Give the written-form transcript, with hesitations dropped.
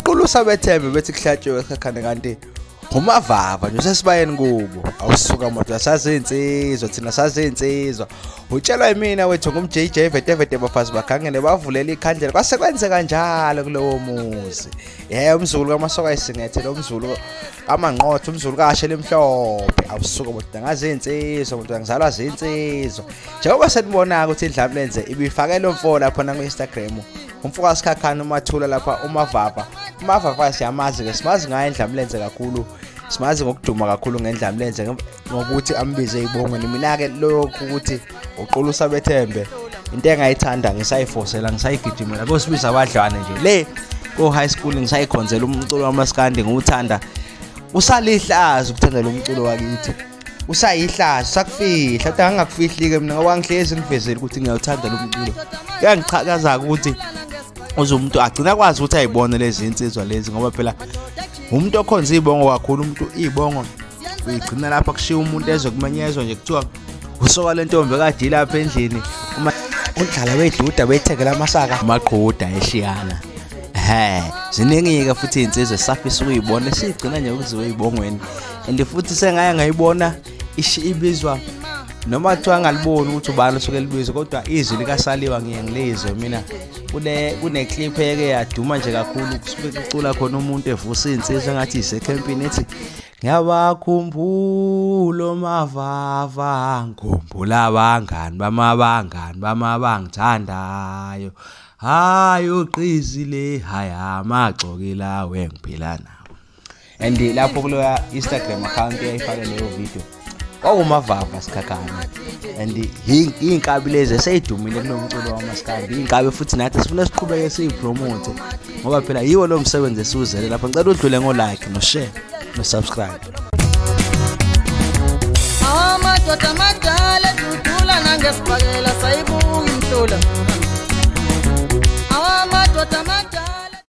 Qulusa bethembe bethi kuhlatshiwe ekhaya kanti umavava nje sesibayeni kubo awusuka moto sazi insizwa thina sazi insizwa utshelwa yimina wethu ngumJJ vete bafazi bakhangene bavulela ikhandlela kwase kwenze kanjalo kulowo muzi umzulu kaMasoka isingethe lo mzulu kaManqotho umzulu kaShe lemhlophe awusuka moto ngazi insizwa moto ngizalwa zinsizwa njengoba senibona ukuthi iDlamlenze ibifake lo mfo lapha na ku-Instagram umfoka sikhakhana umathula lapha umavava siyamazi ke simazi ngaye iDlamlenze kakhulu simazi ngokuduma kakhulu ngeNdlamlenze ngokuthi ambize ibongweni mina ke lokho ukuthi uqulusa bethembe into engayithanda ngisayifosela ngisayigijimela kosibiza abadlwane nje le ko high school ngisayikhonzela umculo wamaskandi nguthanda usalihlaza ukuthanda lo mculo wakithi usayihlaza sakufihla kodwa angakufihli ke mina ngoba ngihlezi ngivezela ukuthi ngiyawuthanda lo mculo kuyangichakaza ukuthi umuntu agcina kwazi ukuthi ayibone lezi insizwa lezi ngoba phela umuntu okhonza ibongo kakhulu umuntu ibongo uyigcina lapha kushiya umuntu ezokumenyezwa nje kuthiwa usoka lentombi kade lapha endlini uma udlala beduda beyithekela amasaka amaqhuda eshiyana ziningi ke futhi insizwe safisa ukuyibona sigcina nje ukuziwe ibongweni and futhi sengaye ngayibona ibizwa noma kuthiwa ngaliboni ukuthi ubani usuke libizwe kodwa izwi likaSaliwa ngiyengilizwe mina kune clip eke yaduma nje kakhulu kusuke kucula khona umuntu evusa insizwa ngathi isecampini ethi ngiyabakhumbula mavava ngikhumbula abangani bamabangithandayo hayi uqizile hayi amagxokela wengiphila nawo and lapho kuloya Instagram account eyayifaka leyo video kwawumavava sikhakhana and inkabi lezi seyidumile kunomculo wamaskandi inkabi futhi nathi sifuna siqhubeke siyipromote ngoba phela yiwo lo msebenzi esuzele lapha ngicela udlule ngo-like no-share no-subscribe. Amadoda amadala dudula nangesibhakela sayibunga umhlula